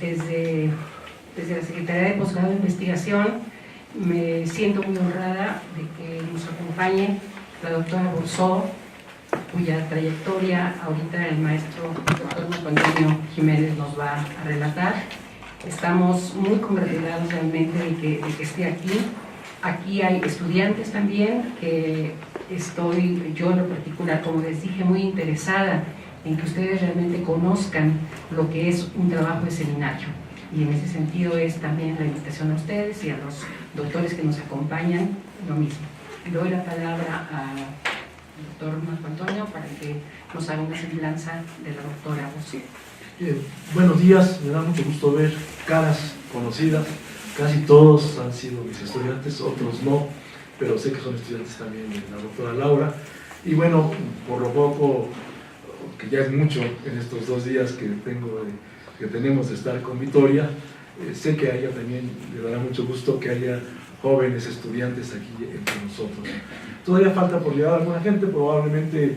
Desde la Secretaría de Posgrado de Investigación me siento muy honrada de que nos acompañe la doctora Borzó, cuya trayectoria ahorita el maestro doctor Marco Antonio Jiménez nos va a relatar. Estamos muy congratulados realmente de que esté aquí. Aquí hay estudiantes también, que estoy yo en lo particular, como les dije, muy interesada en que ustedes realmente conozcan lo que es un trabajo de seminario. Y en ese sentido es también la invitación a ustedes y a los doctores que nos acompañan, lo mismo. Doy la palabra al doctor Marco Antonio para que nos haga una semblanza de la doctora Borzó. Buenos días, me da mucho gusto ver caras conocidas. Casi todos han sido mis estudiantes, otros no, pero sé que son estudiantes también de la doctora Laura. Y bueno, por lo poco, que ya es mucho en estos 2 días que tenemos de estar con Victoria, sé que a ella también le dará mucho gusto que haya jóvenes estudiantes aquí entre nosotros. Todavía falta por llegar alguna gente, probablemente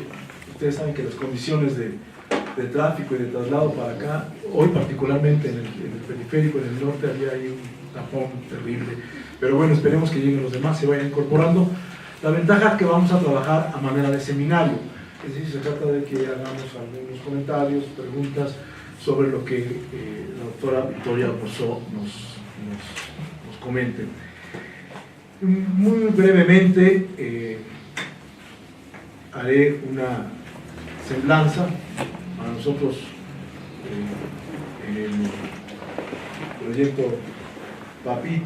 ustedes saben que las condiciones de tráfico y de traslado para acá, hoy particularmente en el periférico, en el norte, había ahí un tapón terrible, pero bueno, esperemos que lleguen los demás, se vayan incorporando. La ventaja es que vamos a trabajar a manera de seminario, es decir, se trata de que hagamos algunos comentarios, preguntas sobre lo que la doctora Victoria Borzó nos comente. Muy brevemente haré una semblanza. Para nosotros, en el proyecto PAPIT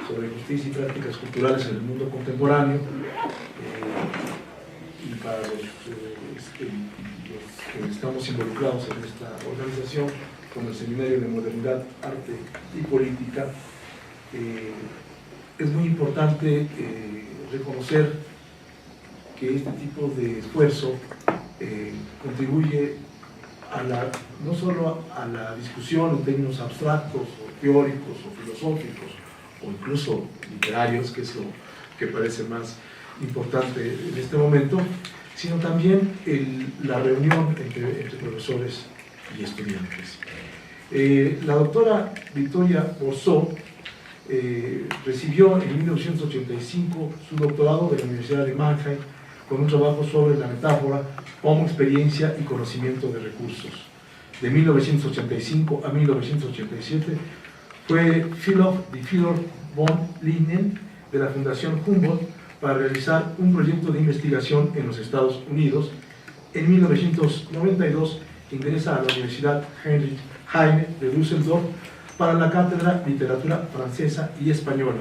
sobre justicia y prácticas culturales en el mundo contemporáneo, y para los que estamos involucrados en esta organización, como el Seminario de Modernidad, Arte y Política, es muy importante reconocer que este tipo de esfuerzo contribuye no solo a la discusión en términos abstractos o teóricos o filosóficos o incluso literarios, que es lo que parece más importante en este momento, sino también la reunión entre profesores y estudiantes. La doctora Victoria Borzó recibió en 1985 su doctorado de la Universidad de Mannheim con un trabajo sobre la metáfora como experiencia y conocimiento de recursos. De 1985 a 1987 fue Fellow de Fedor von Lingen de la Fundación Humboldt para realizar un proyecto de investigación en los Estados Unidos. En 1992 ingresa a la Universidad Heinrich Heine de Düsseldorf para la cátedra Literatura Francesa y Española.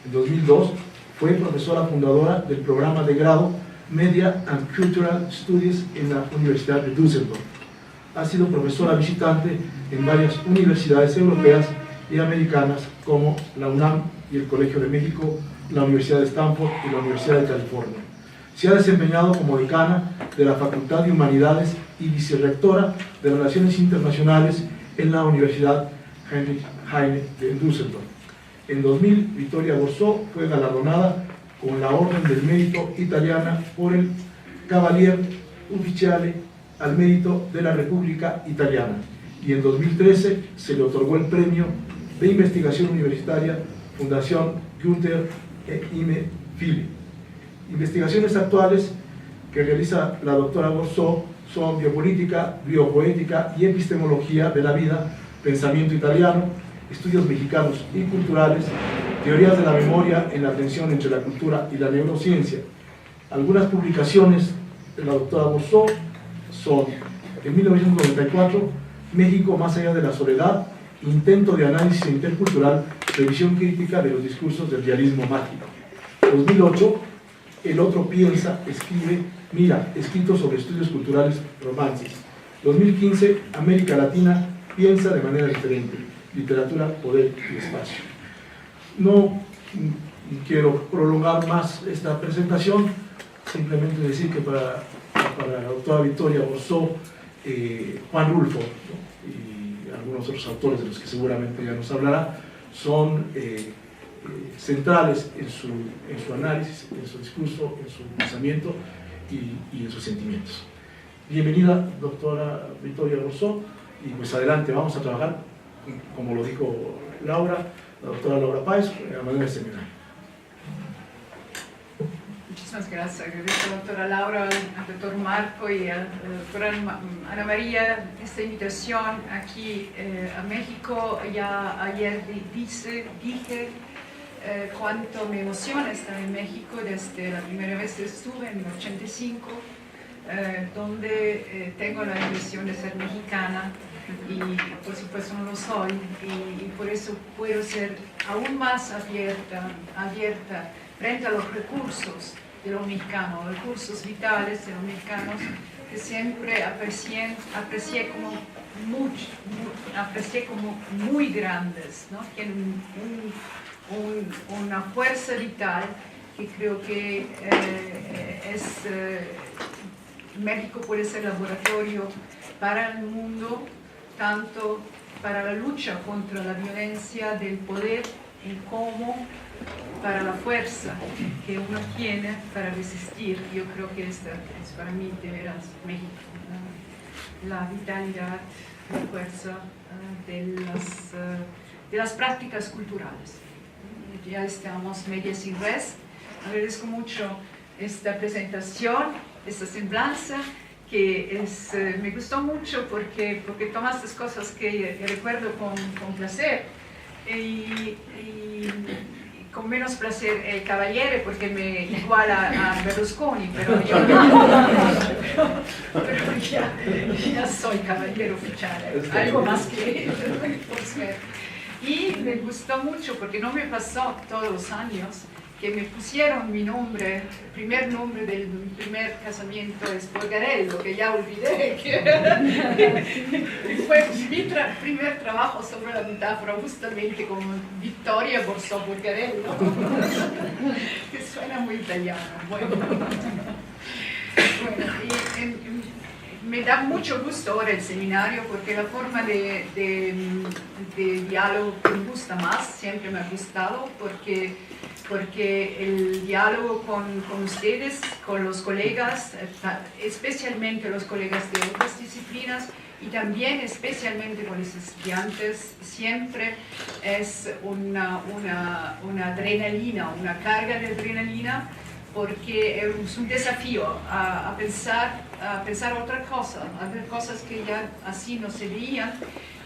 En 2002 fue profesora fundadora del programa de grado Media and Cultural Studies en la Universidad de Düsseldorf. Ha sido profesora visitante en varias universidades europeas y americanas como la UNAM y el Colegio de México, la Universidad de Stanford y la Universidad de California. Se ha desempeñado como decana de la Facultad de Humanidades y vicerrectora de Relaciones Internacionales en la Universidad Heinrich Heine de Düsseldorf. En 2000, Victoria Borzó fue galardonada con la Orden del Mérito Italiana por el Cavalier Ufficiale al Mérito de la República Italiana, y en 2013 se le otorgó el Premio de Investigación Universitaria Fundación Günther e Ime Philipp. Investigaciones actuales que realiza la doctora Borzó son biopolítica, biopoética y epistemología de la vida, pensamiento italiano, estudios mexicanos y culturales, teorías de la memoria en la tensión entre la cultura y la neurociencia. Algunas publicaciones de la doctora Borzó son: en 1994, México más allá de la soledad, intento de análisis intercultural, revisión crítica de los discursos del realismo mágico. 2008, El otro piensa, escribe, mira, escrito sobre estudios culturales, romances. 2015, América Latina piensa de manera diferente, literatura, poder y espacio. No quiero prolongar más esta presentación, simplemente decir que para la doctora Victoria Borzó, Juan Rulfo, ¿no?, y algunos otros autores de los que seguramente ya nos hablará, son centrales en su análisis, en su discurso, en su pensamiento y en sus sentimientos. Bienvenida, doctora Victoria Borzó, Y pues adelante, vamos a trabajar, como lo dijo Laura, la doctora Laura Páez, a manera de seminario. Muchísimas gracias. Agradezco a la doctora Laura, al doctor Marco y a la doctora Ana María esta invitación aquí a México. Ya ayer dije cuánto me emociona estar en México desde la primera vez que estuve en el 85, donde tengo la impresión de ser mexicana y por supuesto no lo soy y por eso puedo ser aún más abierta frente a los recursos de los mexicanos, recursos vitales de los mexicanos que siempre aprecié como muy grandes, ¿no? Tienen una fuerza vital que creo que México puede ser laboratorio para el mundo, tanto para la lucha contra la violencia del poder y como para la fuerza que uno tiene para resistir. Yo creo que esta es para mí de veras México, la vitalidad, la fuerza de las prácticas culturales. Ya estamos media sin res. Agradezco mucho esta presentación, esta semblanza, que me gustó mucho porque tomas las cosas que recuerdo con placer y con menos placer Cavaliere, porque me iguala a Berlusconi, pero yo pero ya soy Cavaliere oficial, algo más que él, por suerte. Y me gustó mucho porque no me pasó todos los años que me pusieron mi nombre, el primer nombre del primer casamiento es Borgarello, que ya olvidé, que fue mi primer trabajo sobre la metáfora, justamente como Vittoria Borsò Borgarello, que suena muy italiano. Bueno, y me da mucho gusto ahora el seminario porque la forma de diálogo me gusta más, siempre me ha gustado, porque el diálogo con ustedes, con los colegas, especialmente los colegas de otras disciplinas y también especialmente con los estudiantes, siempre es una adrenalina, una carga de adrenalina, porque es un desafío a pensar otra cosa, a ver cosas que ya así no se veían.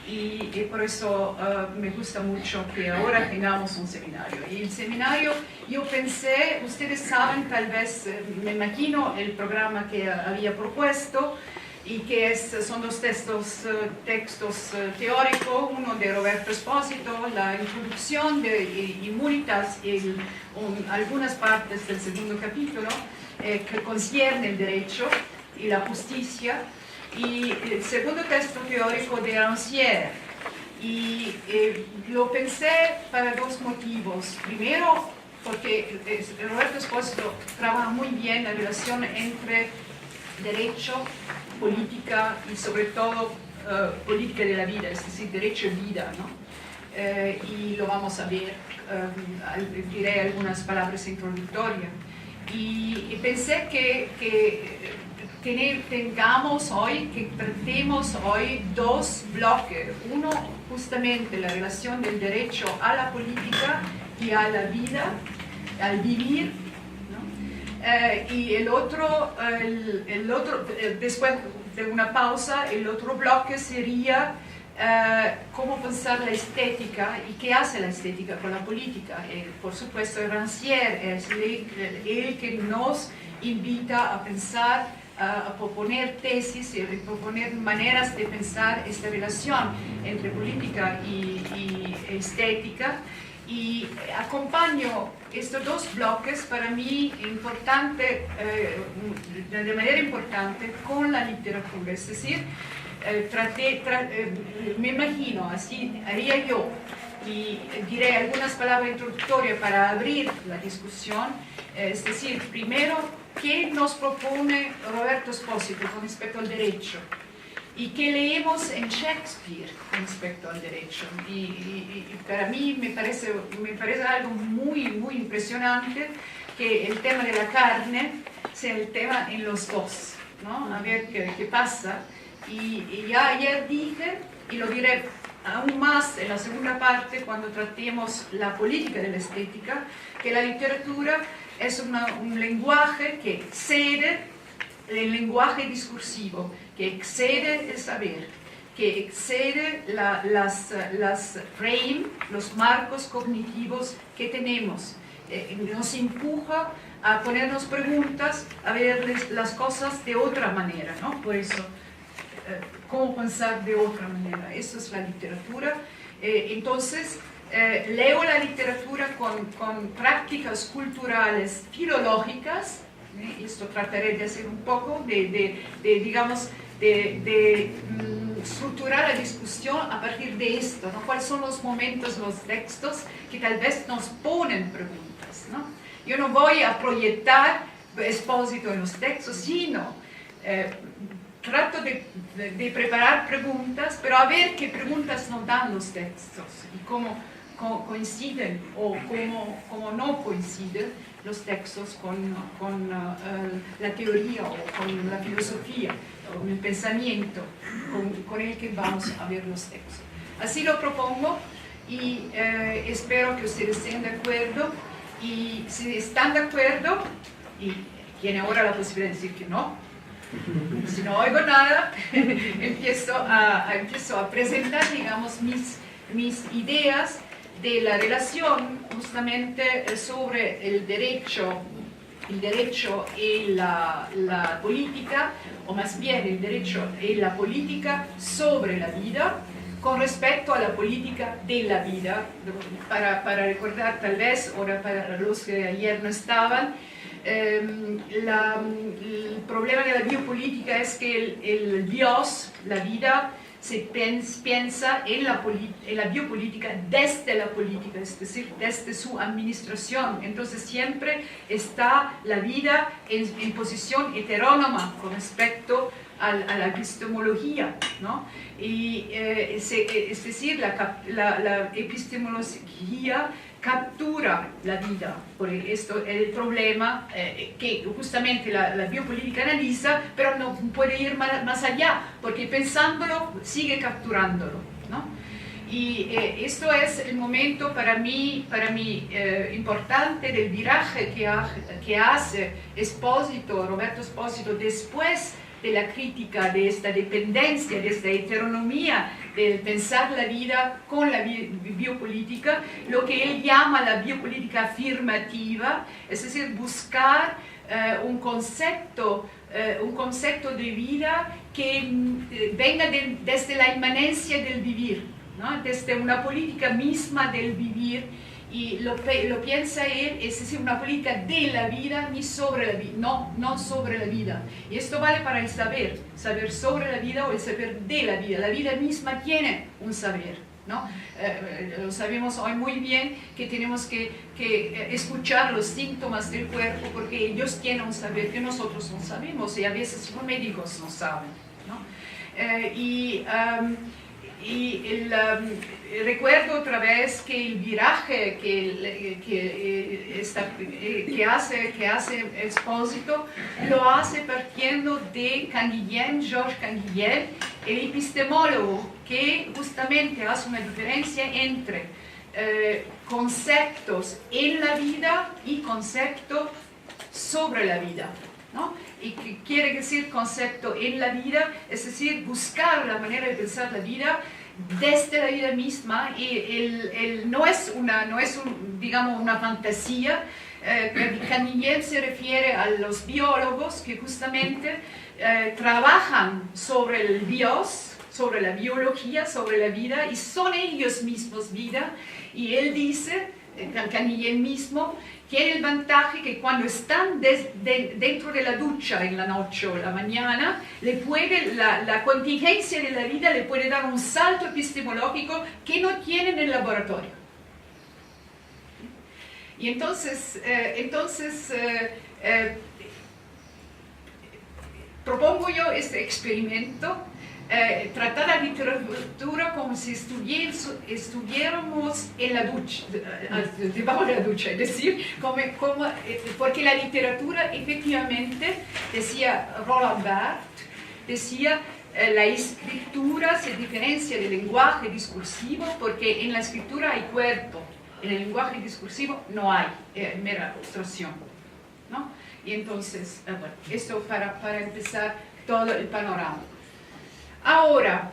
Y por eso me gusta mucho que ahora tengamos un seminario. Y el seminario, yo pensé, ustedes saben, tal vez, me imagino el programa que había propuesto, y que son dos textos teóricos, uno de Roberto Espósito, la introducción de Immunitas y algunas partes del segundo capítulo que concierne el derecho y la justicia, y el segundo texto teórico de Rancière. Y lo pensé para dos motivos. Primero, porque Roberto Espósito trabaja muy bien la relación entre derecho, política y sobre todo política de la vida, es decir, derecho y vida, ¿no? Y lo vamos a ver, diré algunas palabras introductorias. Y pensé que tratemos hoy dos bloques. Uno, justamente la relación del derecho a la política y a la vida, al vivir, ¿no? Y el otro, después de una pausa, el otro bloque sería cómo pensar la estética y qué hace la estética con la política. Por supuesto, Rancière es el que nos invita a pensar, a proponer tesis y a proponer maneras de pensar esta relación entre política y estética, y acompaño estos dos bloques para mí de manera importante con la literatura, es decir, me imagino, así haría yo, y diré algunas palabras introductorias para abrir la discusión, es decir, primero, ¿qué nos propone Roberto Espósito con respecto al derecho? ¿Y qué leemos en Shakespeare con respecto al derecho? Y para mí me parece algo muy, muy impresionante que el tema de la carne sea el tema en los dos, ¿no? A ver qué pasa. Y ya ayer dije, y lo diré aún más en la segunda parte cuando tratemos la política de la estética, que la literatura es un lenguaje que excede el lenguaje discursivo, que excede el saber, que excede los marcos cognitivos que tenemos. Nos empuja a ponernos preguntas, a ver las cosas de otra manera, ¿no? Por eso, cómo pensar de otra manera. Eso es la literatura. Entonces, leo la literatura con prácticas culturales filológicas. Esto trataré de hacer un poco, digamos, estructurar la discusión a partir de esto, ¿no? ¿Cuáles son los momentos, los textos que tal vez nos ponen preguntas, ¿no? Yo no voy a proyectar Expósito en los textos, sino trato de preparar preguntas, pero a ver qué preguntas nos dan los textos y cómo coinciden o cómo no coinciden los textos con la teoría o con la filosofía, con el pensamiento con el que vamos a ver los textos. Así lo propongo y espero que ustedes estén de acuerdo, y si están de acuerdo, y tiene ahora la posibilidad de decir que no, si no oigo nada, empiezo a presentar, digamos, mis ideas de la relación justamente sobre el derecho y la política, o más bien el derecho y la política sobre la vida con respecto a la política de la vida. Para recordar tal vez, ahora para los que ayer no estaban, el problema de la biopolítica es que el bios, la vida, se piensa en la biopolítica desde la política, es decir, desde su administración. Entonces siempre está la vida en posición heterónoma con respecto a la epistemología, ¿no? Y, es decir, la epistemología captura la vida. Por esto es el problema que justamente la biopolítica analiza, pero no puede ir más allá, porque pensándolo sigue capturándolo, ¿no? Y esto es el momento para mí importante del viraje que hace Roberto Espósito, después de la crítica de esta dependencia, de esta heteronomía del pensar la vida con la biopolítica, lo que él llama la biopolítica afirmativa, es decir, buscar un concepto de vida que venga desde la inmanencia del vivir, ¿no? Desde una política misma del vivir, y lo piensa él, es decir, una política de la vida ni sobre la vida, no sobre la vida. Y esto vale para el saber sobre la vida o el saber de la vida. La vida misma tiene un saber, ¿no? Lo sabemos hoy muy bien, que tenemos que escuchar los síntomas del cuerpo, porque ellos tienen un saber que nosotros no sabemos, y a veces los médicos no saben, ¿no? Recuerdo otra vez que el viraje que hace Espósito lo hace partiendo de Georges Canguilhem, el epistemólogo, que justamente hace una diferencia entre conceptos en la vida y conceptos sobre la vida, ¿no? Y que quiere decir concepto en la vida, es decir, buscar la manera de pensar la vida desde la vida misma, y no es digamos, una fantasía. Canguilhem se refiere a los biólogos que justamente trabajan sobre el bios, sobre la biología, sobre la vida, y son ellos mismos vida, y él dice, Canguilhem mismo, tiene el vantaje que cuando están dentro de la ducha en la noche o la mañana, la contingencia de la vida le puede dar un salto epistemológico que no tiene en el laboratorio. Y entonces propongo yo este experimento, tratar la literatura como si estuviéramos en la ducha, debajo de la ducha, es decir, porque la literatura efectivamente, decía Roland Barthes, decía, la escritura se diferencia del lenguaje discursivo porque en la escritura hay cuerpo, en el lenguaje discursivo no hay, mera abstracción, ¿no? Y entonces, bueno, esto para empezar todo el panorama. Ahora,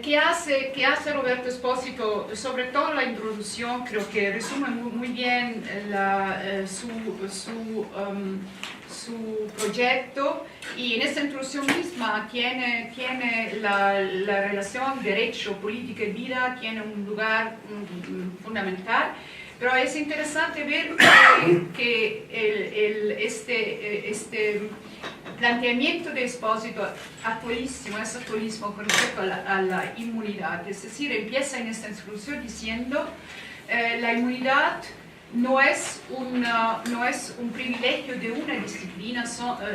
¿qué hace Roberto Espósito? Sobre todo la introducción, creo que resume muy bien su proyecto, y en esta introducción misma tiene la relación derecho, política y vida, tiene un lugar fundamental. Pero es interesante ver que este planteamiento de Espósito actualísimo, es actualismo con respecto a la inmunidad. Es decir, empieza en esta introducción diciendo la inmunidad no es un privilegio de una disciplina,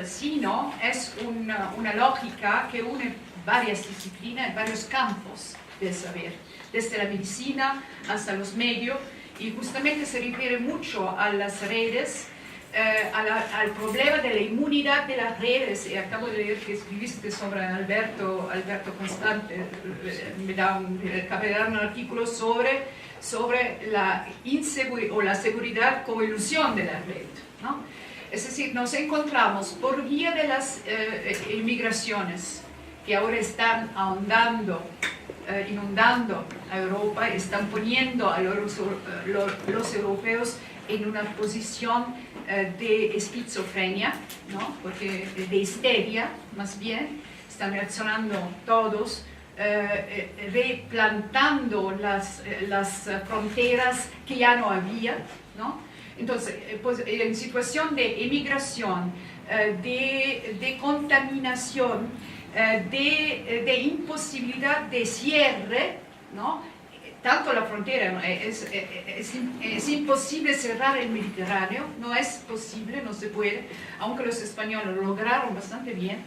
sino es una lógica que une varias disciplinas, varios campos del saber, desde la medicina hasta los medios, y justamente se refiere mucho a las redes, al problema de la inmunidad de las redes. Y acabo de leer que escribiste sobre Alberto Constante, acabé de dar un artículo sobre la inseguridad o la seguridad como ilusión de la red, ¿no? Es decir, nos encontramos por vía de las inmigraciones que ahora están inundando a Europa, están poniendo a los europeos en una posición de esquizofrenia, ¿no? Porque de histeria, más bien, están reaccionando todos, replantando las fronteras que ya no había, ¿no? Entonces, pues, en situación de emigración, de contaminación, de imposibilidad de cierre, ¿no? Tanto la frontera, es imposible cerrar el Mediterráneo, no es posible, no se puede, aunque los españoles lo lograron bastante bien,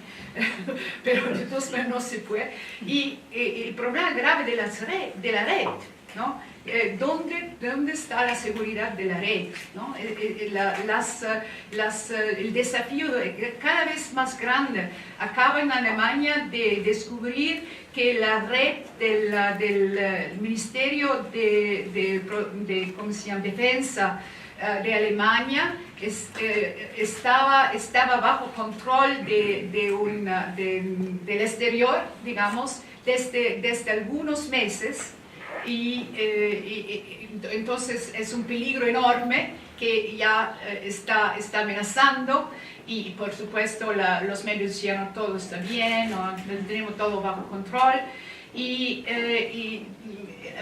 pero de todas maneras no se puede. Y el problema grave de la red, ¿no? ¿Dónde está la seguridad de la red, ¿no? El desafío cada vez más grande. Acaba en Alemania de descubrir que la red del Ministerio de ¿cómo se llama?, Defensa de Alemania estaba bajo control del exterior, digamos, desde algunos meses. Y entonces es un peligro enorme que ya está amenazando, y por supuesto los medios dijeron todo está bien, ¿no? Tenemos todo bajo control, y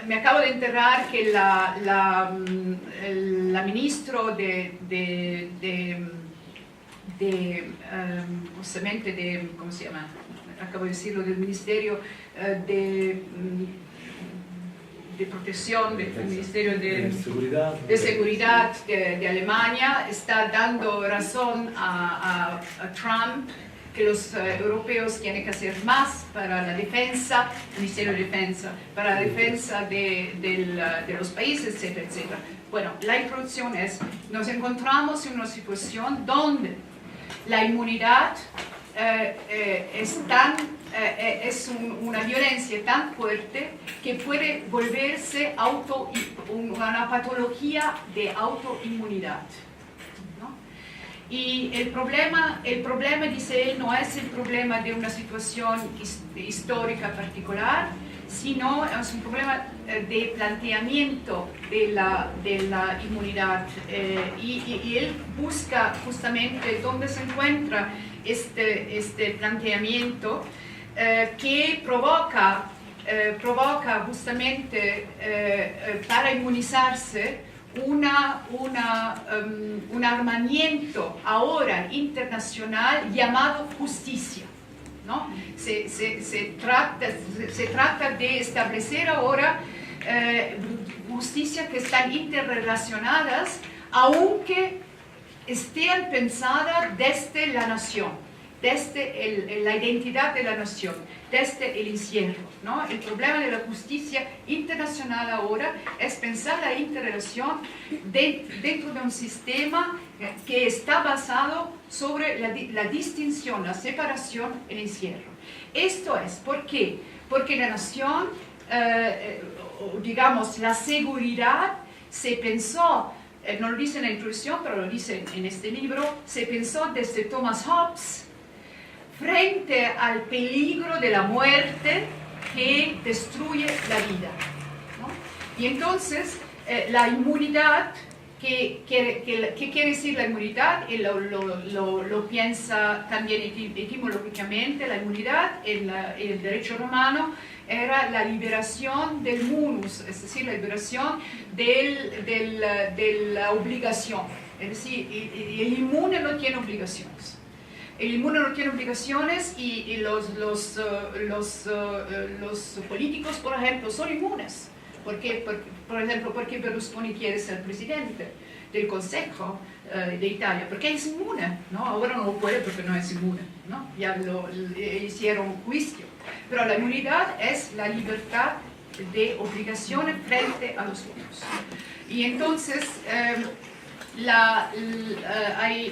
me acabo de enterar que la ministra ¿cómo se llama? Acabo de decirlo, del Ministerio de Protección, del Ministerio de Seguridad de Alemania, está dando razón a Trump que los europeos tienen que hacer más para la defensa, el Ministerio de Defensa, para la defensa de los países, etcétera, etcétera. Bueno, la introducción es, nos encontramos en una situación donde la inmunidad es una violencia tan fuerte que puede volverse una patología de autoinmunidad, ¿no? Y el problema, dice él, no es el problema de una situación histórica particular, sino es un problema de planteamiento de la inmunidad. Y él busca justamente dónde se encuentra este planteamiento que provoca justamente para inmunizarse un armamiento ahora internacional llamado justicia, ¿no? Se trata de establecer ahora justicia que están interrelacionadas, aunque estén pensadas desde la nación. desde la identidad de la nación, desde el encierro, ¿no? El problema de la justicia internacional ahora es pensar la interrelación dentro de un sistema que está basado sobre la distinción, la separación, el encierro. Esto es, ¿por qué? Porque la nación, digamos, la seguridad se pensó, no lo dice en la introducción, pero lo dice en este libro, se pensó desde Thomas Hobbes frente al peligro de la muerte que destruye la vida, ¿no? Y entonces la inmunidad, ¿qué quiere decir la inmunidad? Y lo piensa también etimológicamente. La inmunidad en el derecho romano era la liberación del munus, es decir, la liberación de la obligación. Es decir, el inmune no tiene obligaciones. El inmune no tiene obligaciones y los políticos, por ejemplo, son inmunes. ¿Por qué? Por ejemplo, ¿por qué Berlusconi quiere ser presidente del Consejo de Italia? Porque es inmune, ¿no? Ahora no lo puede porque no es inmune, ¿no? Ya hicieron un juicio. Pero la inmunidad es la libertad de obligaciones frente a los otros. Y entonces hay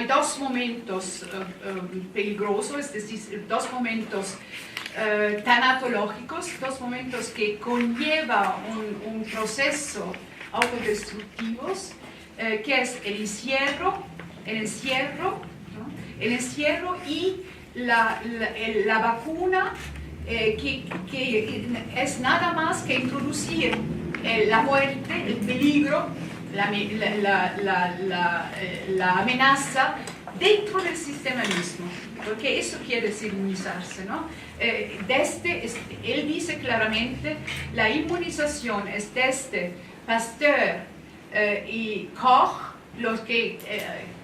dos momentos peligrosos, es decir, dos momentos tanatológicos, dos momentos que conllevan un proceso autodestructivo, que es el encierro y la vacuna, que es nada más que introducir la muerte, el peligro, la amenaza dentro del sistema mismo, porque eso quiere decir inmunizarse, ¿no? Él dice claramente, la inmunización es desde Pasteur y Koch, los que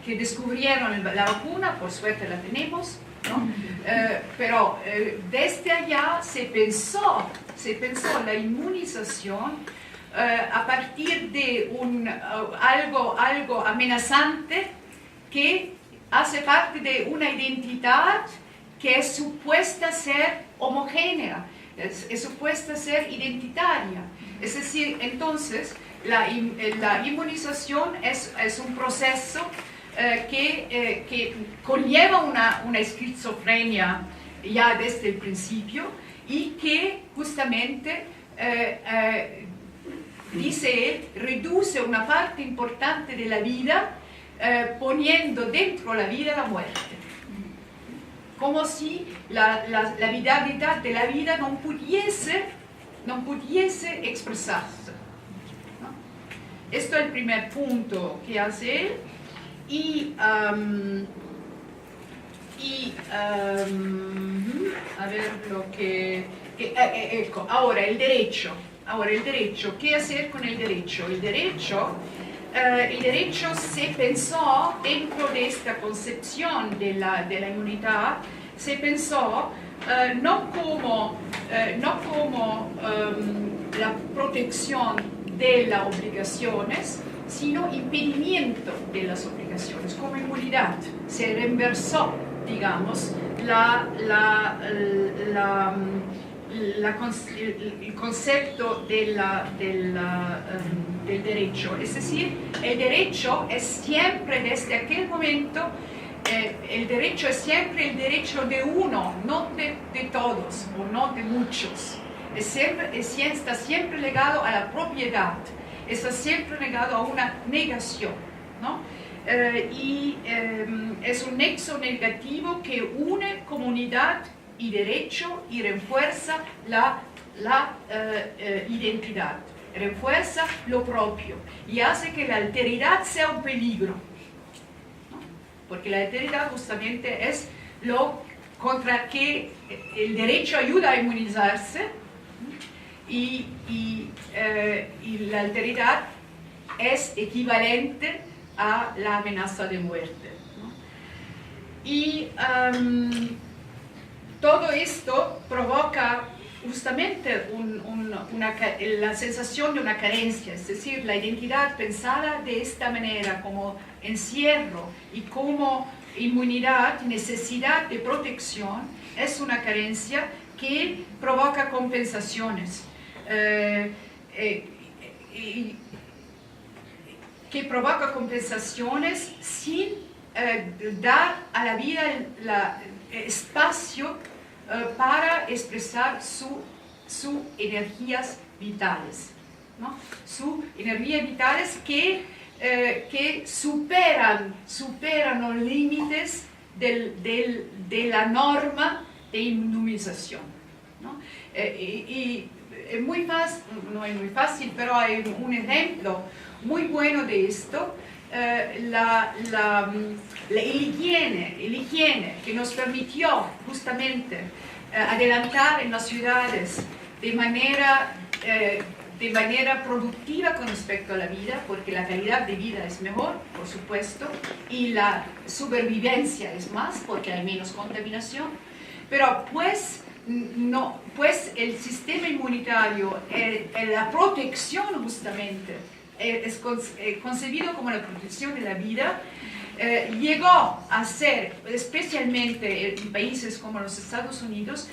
descubrieron la vacuna, por suerte la tenemos, ¿no? Pero desde allá se pensó la inmunización a partir de algo amenazante que hace parte de una identidad que es supuesta ser homogénea, es supuesta ser identitaria. Es decir, entonces, la inmunización es un proceso que conlleva una esquizofrenia ya desde el principio y que justamente, dice él, reduce una parte importante de la vida poniendo dentro la vida la muerte. Como si la vitalidad de la vida no pudiese expresarse, ¿no? Esto es el primer punto que hace él. Y a ver lo que ahora el derecho, ¿qué hacer con el derecho? El derecho se pensó dentro de esta concepción de la inmunidad, se pensó no como la protección de las obligaciones, sino impedimento de las obligaciones, como inmunidad. Se reversó, digamos, el concepto del derecho. Es decir, el derecho es siempre, desde aquel momento, el derecho es siempre el derecho de uno, no de todos o no de muchos. Está siempre ligado a la propiedad, está siempre ligado a una negación, ¿no? Es un nexo negativo que une comunidad y derecho y refuerza la identidad, refuerza lo propio y hace que la alteridad sea un peligro, ¿no? Porque la alteridad justamente es lo contra que el derecho ayuda a inmunizarse y la alteridad es equivalente a la amenaza de muerte, ¿no? Y todo esto provoca justamente la sensación de una carencia, es decir, la identidad pensada de esta manera, como encierro y como inmunidad, necesidad de protección, es una carencia que provoca compensaciones. Que provoca compensaciones sin dar a la vida espacio para expresar sus energías vitales, ¿no? Sus energías vitales que superan los límites de la norma de inmunización, ¿no? Y es muy fácil, no es muy fácil, pero hay un ejemplo muy bueno de esto, la higiene que nos permitió justamente adelantar en las ciudades de manera productiva con respecto a la vida, porque la calidad de vida es mejor, por supuesto, y la supervivencia es más, porque hay menos contaminación, pero pues el sistema inmunitario, la protección justamente, es concebido como la protección de la vida, llegó a ser, especialmente en países como los Estados Unidos,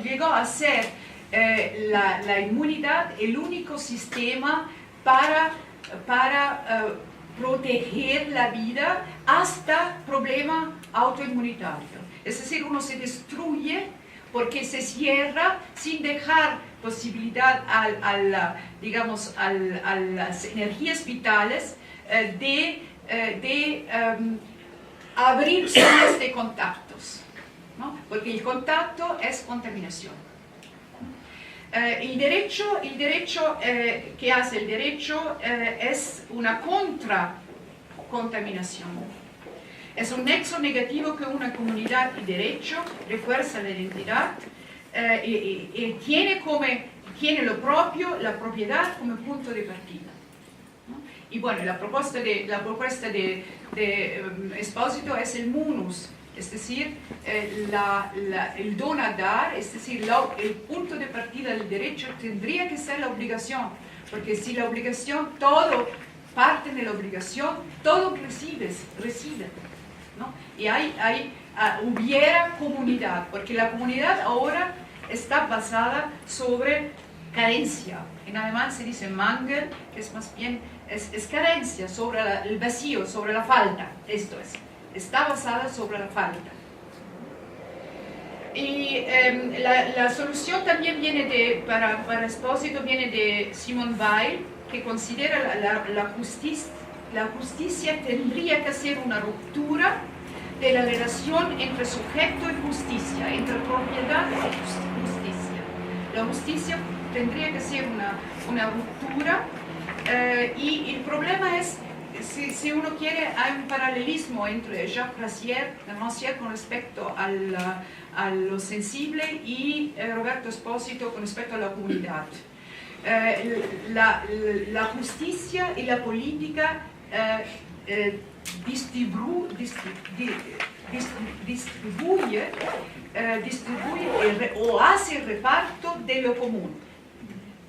llegó a ser la inmunidad el único sistema para proteger la vida hasta problema autoinmunitario. Es decir, uno se destruye porque se cierra sin dejar posibilidad a las energías vitales de abrir zonas de contactos, ¿no? Porque el contacto es contaminación. El derecho que hace el derecho es una contracontaminación. Es un nexo negativo que una comunidad y derecho refuerza la identidad y tiene lo propio, la propiedad como punto de partida, ¿no? Y bueno, la propuesta de Espósito es el munus, es decir, el don a dar, es decir, el punto de partida del derecho tendría que ser la obligación, porque si la obligación, todo parte de la obligación, todo reside, ¿no? Y hubiera comunidad, porque la comunidad ahora está basada sobre carencia. En alemán se dice Mangel, que es más bien, es carencia, sobre el vacío, sobre la falta. Esto está basada sobre la falta. Y la solución también viene para Espósito, viene de Simone Weil, que considera la justicia tendría que ser una ruptura de la relación entre sujeto y justicia, entre propiedad y justicia. La justicia tendría que ser una ruptura y el problema es, si uno quiere, hay un paralelismo entre Jacques Rancière con respecto a lo sensible y Roberto Espósito con respecto a la comunidad. La justicia y la política distribuye o hace reparto de lo común.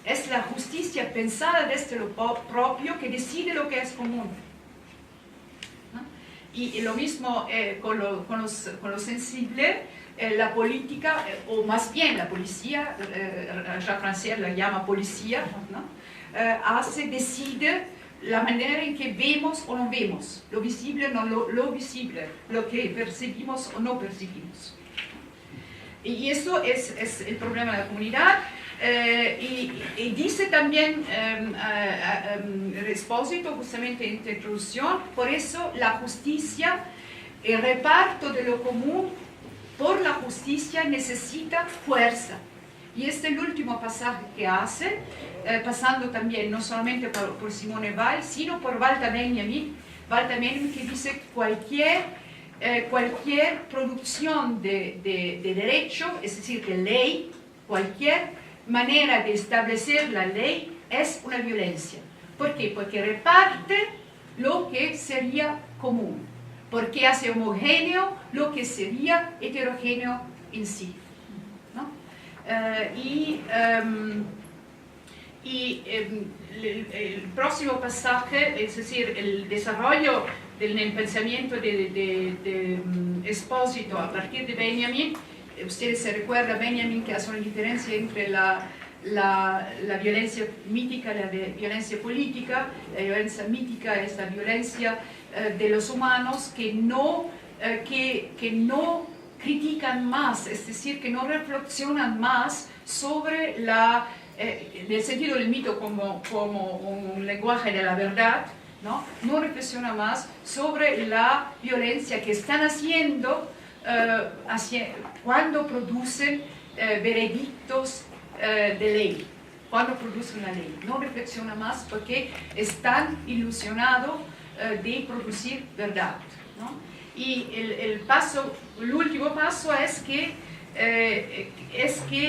Es la justicia pensada desde lo propio que decide lo que es común, ¿no? Y lo mismo con lo sensible, la política, o más bien la policía, Jacques Rancière la llama policía, ¿no? Decide la manera en que vemos o no vemos, lo visible o no lo visible, lo que percibimos o no percibimos. Y eso es el problema de la comunidad. Y dice también Espósito, justamente en la introducción, por eso la justicia, el reparto de lo común por la justicia necesita fuerza. Y este es el último pasaje que hace, pasando también no solamente por Simone Weil, sino por Walter Benjamin, que dice cualquier producción de derecho, es decir, de ley, cualquier manera de establecer la ley es una violencia. ¿Por qué? Porque reparte lo que sería común, porque hace homogéneo lo que sería heterogéneo en sí, ¿no? El próximo pasaje, es decir, el desarrollo del pensamiento de Espósito a partir de Benjamin. Ustedes se recuerdan, Benjamin, que hace una diferencia entre la violencia mítica y la violencia política. La violencia mítica es la violencia de los humanos que no critican más, es decir, que no reflexionan más sobre en el sentido del mito como un lenguaje de la verdad, no reflexiona más sobre la violencia que están haciendo cuando producen veredictos de ley, cuando producen la ley. No reflexiona más porque están ilusionados de producir verdad, Y el último paso es que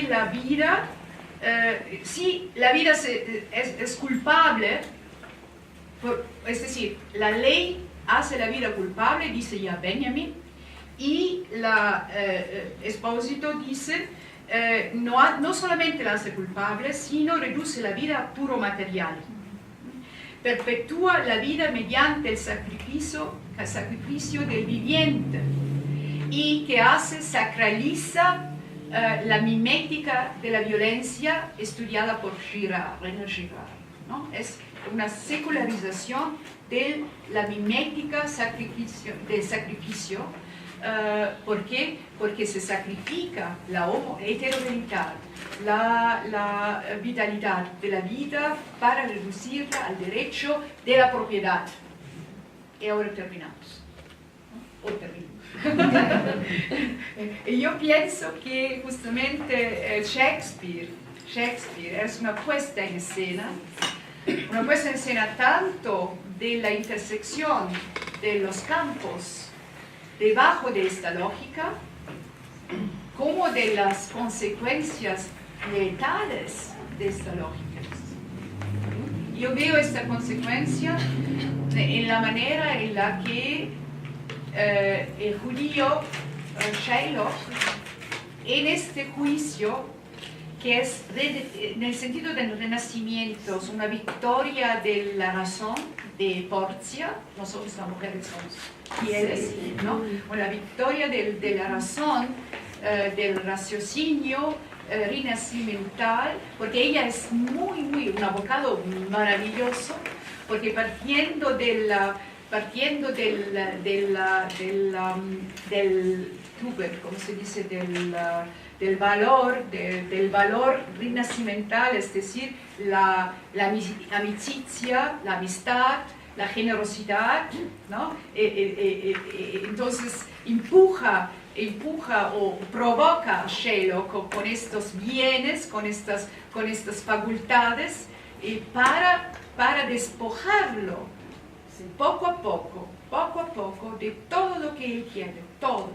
la vida, si la vida es culpable, es decir, la ley hace la vida culpable, dice ya Benjamin, y Espósito dice, no solamente la hace culpable, sino reduce la vida a puro material. Perpetúa la vida mediante el sacrificio del viviente, y que sacraliza la mimética de la violencia estudiada por René Girard, Es una secularización de la mimética del sacrificio. ¿Por qué? Porque se sacrifica la heterogeneidad, la vitalidad de la vida para reducirla al derecho de la propiedad. Y ahora terminamos. Hoy terminamos. Y yo pienso que justamente Shakespeare es una puesta en escena tanto de la intersección de los campos debajo de esta lógica, como de las consecuencias letales de esta lógica. Yo veo esta consecuencia en la manera en la que el judío Shylock, en este juicio, que es en el sentido del renacimiento, es una victoria de la razón de Porcia. Nosotros las mujeres somos fieles, ¿no? Una victoria de la razón, del raciocinio renacimental, porque ella es un abogado maravilloso, porque partiendo del ¿cómo se dice? Del valor renacimental, es decir, la amicizia, la amistad, la generosidad, ¿no? Entonces empuja o provoca a Shylock con estos bienes, con estas facultades, para despojarlo poco a poco de todo lo que él quiere, todo,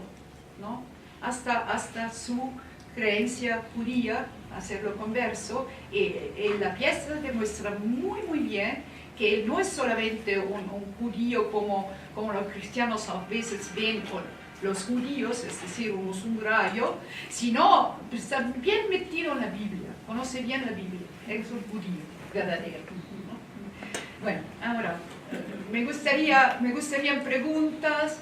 ¿no? Hasta su creencia judía, hacerlo converso. Y la pieza demuestra muy bien que él no es solamente un judío como los cristianos a veces ven con los judíos, es decir, un rayo, sino está bien metido en la Biblia, conoce bien la Biblia, es un judío verdadero, ¿no? Bueno, ahora me gustarían preguntas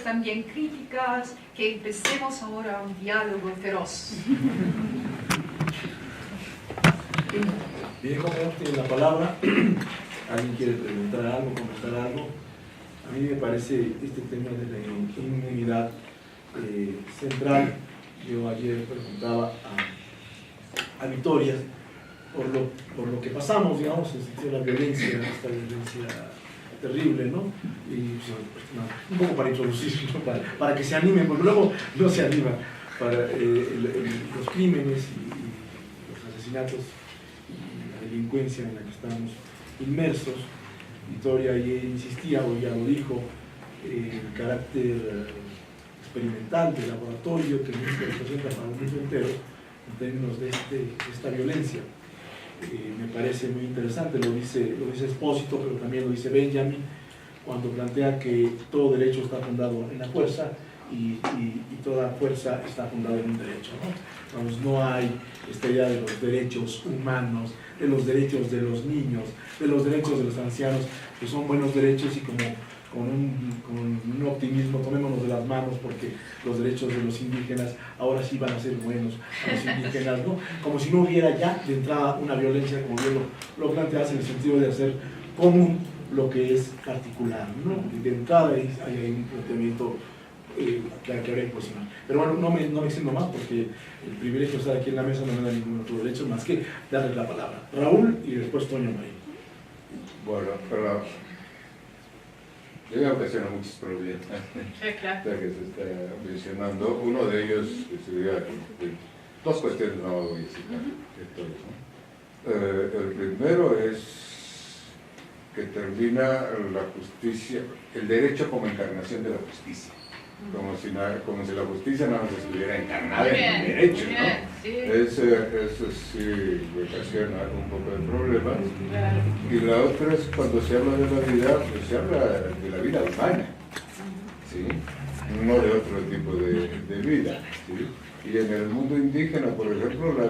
también críticas, que empecemos ahora un diálogo feroz. Bien, como tiene la palabra, ¿alguien quiere preguntar algo, comentar algo? A mí me parece este tema de la inmunidad central. Yo ayer preguntaba a Victoria por lo que pasamos, digamos, en sentido de la violencia, esta violencia terrible, ¿no? Y un poco para introducir, ¿no? para que se animen, porque luego no se animan, para los crímenes y los asesinatos y la delincuencia en la que estamos inmersos. Victoria ayer insistía, o ya lo dijo, el carácter experimental del laboratorio que se representa para el mundo entero en términos de esta violencia. Me parece muy interesante, lo dice Espósito, pero también lo dice Benjamin, cuando plantea que todo derecho está fundado en la fuerza y toda fuerza está fundada en un derecho, ¿no? Vamos, no hay esta idea de los derechos humanos, de los derechos de los niños, de los derechos de los ancianos, que son buenos derechos, y como con un optimismo, tomémonos de las manos porque los derechos de los indígenas ahora sí van a ser buenos a los indígenas, ¿no? Como si no hubiera ya de entrada una violencia, como bien lo planteas, en el sentido de hacer común lo que es particular, ¿no? De entrada hay un planteamiento que habría que posicionar. Pero bueno, no me extiendo más porque el privilegio de estar aquí en la mesa no me da ningún otro derecho más que darle la palabra. Raúl y después Toño Marín. Bueno, pero debe ocasionar muchos problemas Claro. que se está mencionando. Uno de ellos sería dos cuestiones, no voy a citar todos, ¿no? El primero es que termina la justicia, el derecho como encarnación de la justicia. Como si la justicia no estuviera encarnada en el derecho, ¿no? Sí. Eso sí ocasiona un poco de problemas. Y la otra es cuando se habla de la vida, pues se habla de la vida humana, ¿sí? No de otro tipo de vida, ¿sí? Y en el mundo indígena, por ejemplo,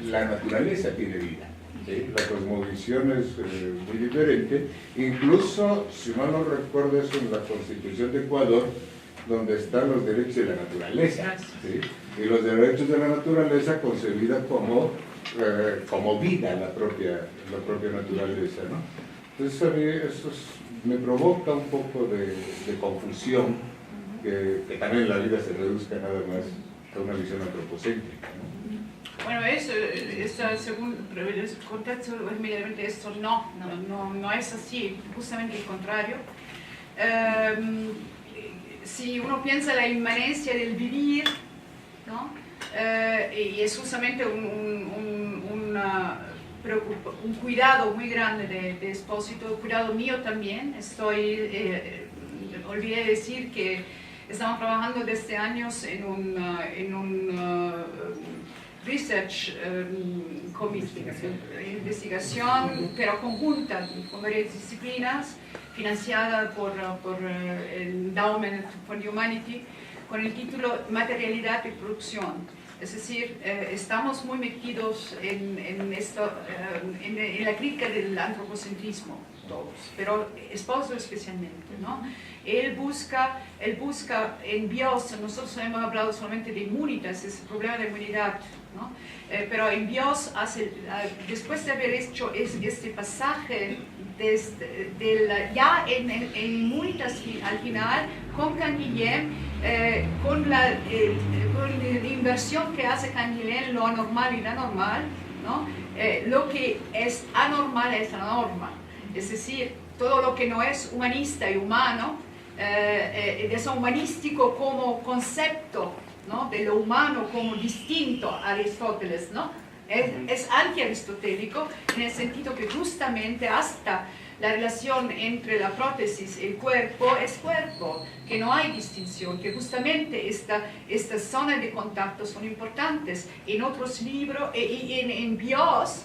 la naturaleza tiene vida. ¿Sí? La cosmovisión es muy diferente, incluso, si mal no recuerdo, es en la Constitución de Ecuador, donde están los derechos de la naturaleza, ¿sí? Y los derechos de la naturaleza concebida como vida, la propia naturaleza, ¿no? Entonces a mí eso me provoca un poco de confusión, que también la vida se reduzca nada más a una visión antropocéntrica, ¿no? Bueno, según el contexto, inmediatamente esto no es así, justamente el contrario. Si uno piensa en la inmanencia del vivir, ¿no? Y es justamente un cuidado muy grande de Espósito, cuidado mío también. Olvidé decir que estamos trabajando desde años en un research investigación, pero conjunta con varias disciplinas, financiada por el Endowment for Humanity, con el título Materialidad y Producción. Es decir, estamos muy metidos en la crítica del antropocentrismo, todos, pero Espósito especialmente, ¿no? Él busca en Bios, nosotros hemos hablado solamente de inmunitas, es el problema de inmunidad, ¿no? Pero en Bios, después de haber hecho este pasaje ya en inmunitas al final, con Canguilhem, con la inversión que hace Canguilhem, lo anormal y lo anormal, ¿no? Lo que es anormal es la norma, es decir, todo lo que no es humanista y humano, es humanístico como concepto, ¿no? De lo humano como distinto a Aristóteles, ¿no? Es anti-aristotélico en el sentido que justamente hasta la relación entre la prótesis y el cuerpo es cuerpo, que no hay distinción, que justamente estas zonas de contacto son importantes. En otros libros, en Bios,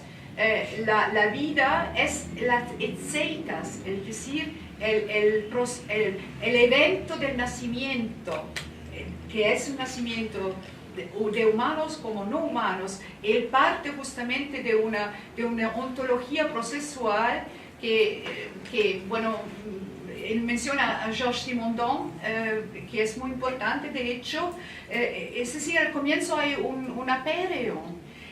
la vida es las etzeitas, es decir, el evento del nacimiento, que es un nacimiento de humanos como no humanos. Él parte justamente de una ontología procesual que bueno, él menciona a Georges Simondon, que es muy importante, de hecho, es decir, al comienzo hay un apereo,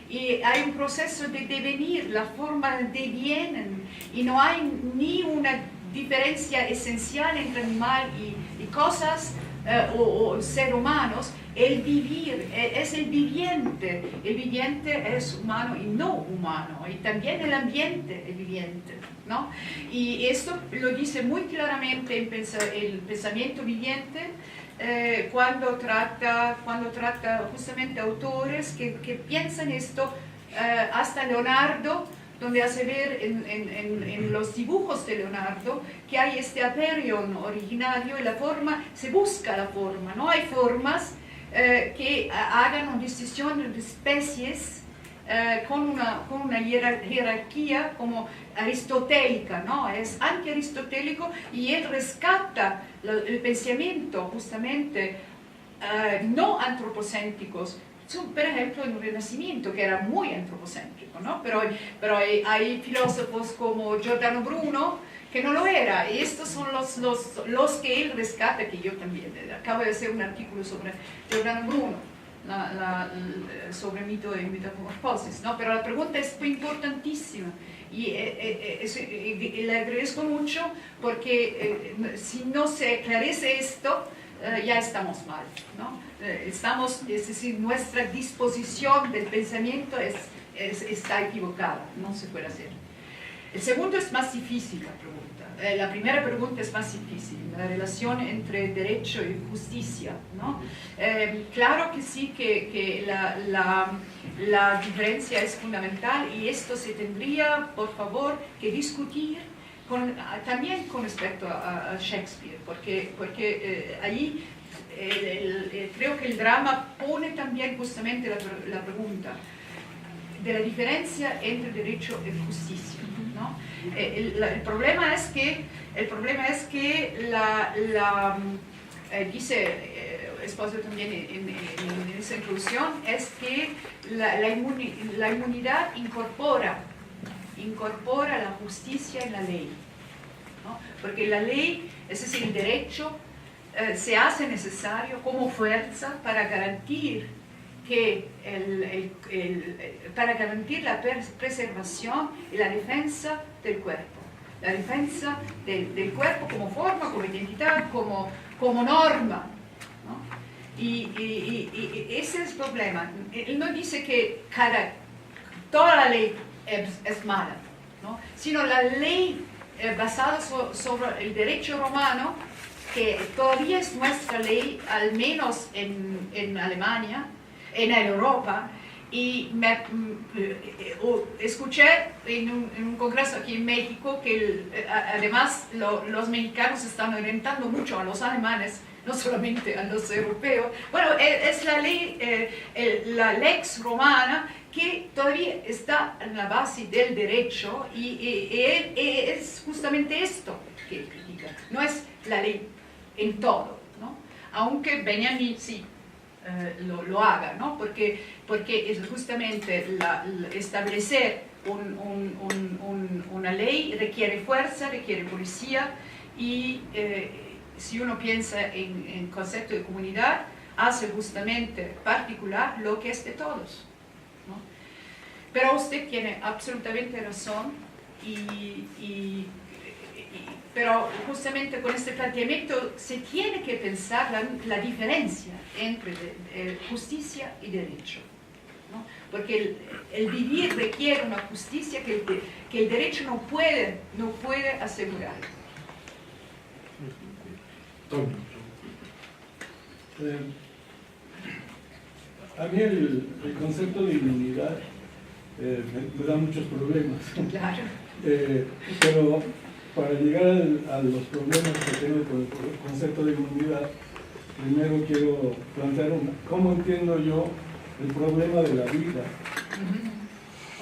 y hay un proceso de devenir, la forma devienen, y no hay ni una diferencia esencial entre animal y cosas o ser humanos. El vivir es el viviente es humano y no humano, y también el ambiente es viviente, ¿no? Y esto lo dice muy claramente el pensamiento viviente, cuando trata justamente autores que piensan esto, hasta Leonardo, donde hace ver en los dibujos de Leonardo que hay este aperion originario, y la forma, se busca la forma, no hay formas que hagan una distinción de especies con una jerarquía como aristotélica, ¿no? Es anti-aristotélico, y él rescata el pensamiento justamente no antropocéntricos, por ejemplo en el Renacimiento, que era muy antropocéntrico, ¿no? Pero hay filósofos como Giordano Bruno que no lo era. Y estos son los que él rescata, que yo también. Acabo de hacer un artículo sobre Giordano Bruno, sobre mito y metamorfosis, ¿no? Pero la pregunta es importantísima. Y le agradezco mucho porque si no se esclarece esto, ya estamos mal, ¿no? Es decir, nuestra disposición del pensamiento está equivocada, no se puede hacer. El segundo es más difícil la pregunta. La primera pregunta es más difícil, la relación entre derecho y justicia, ¿no? Claro que sí, que la diferencia es fundamental y esto se tendría, por favor, que discutir también con respecto a Shakespeare, porque allí creo que el drama pone también justamente la pregunta de la diferencia entre derecho y justicia, ¿no? El problema es que dice Esposito también en esa introducción, es que la inmunidad incorpora la justicia en la ley, ¿no? Porque la ley, es decir, el derecho, se hace necesario como fuerza para garantir la preservación y la defensa del cuerpo. La defensa del cuerpo como forma, como identidad, como norma, ¿no? Y ese es el problema. Él no dice que toda la ley es mala, ¿no? Sino la ley basada sobre el derecho romano, que todavía es nuestra ley, al menos en Alemania, en Europa, y escuché en un congreso aquí en México que además los mexicanos están orientando mucho a los alemanes, no solamente a los europeos. Bueno, es la ley, la lex romana, que todavía está en la base del derecho, y es justamente esto que él critica, no es la ley en todo, ¿no? Aunque Benjamin sí lo haga, ¿no? Porque es justamente establecer una ley requiere fuerza, requiere policía, y si uno piensa en concepto de comunidad, hace justamente particular lo que es de todos, ¿no? Pero usted tiene absolutamente razón, pero justamente con este planteamiento se tiene que pensar la diferencia entre justicia y derecho, ¿no? Porque el vivir requiere una justicia que el derecho no puede asegurar. A mí el concepto de inmunidad me da muchos problemas. Claro. Pero para llegar a los problemas que tengo con el concepto de inmunidad, primero quiero plantear cómo entiendo yo el problema de la vida.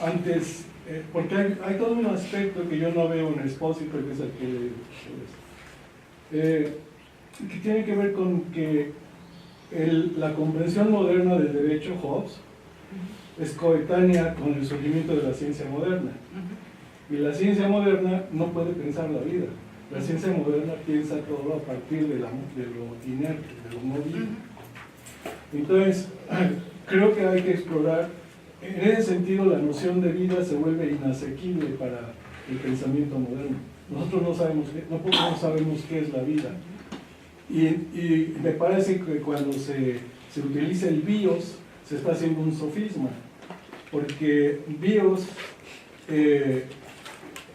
Antes, porque hay todo un aspecto que yo no veo en Esposito, que es el que tiene que ver con que la comprensión moderna del derecho Hobbes es coetánea con el surgimiento de la ciencia moderna. Y la ciencia moderna no puede pensar la vida. La ciencia moderna piensa todo a partir de lo inerte, de lo móvil. Entonces, creo que hay que explorar, en ese sentido la noción de vida se vuelve inasequible para el pensamiento moderno. Nosotros no sabemos qué es la vida. Y me parece que cuando se utiliza el bios, se está haciendo un sofisma, porque bios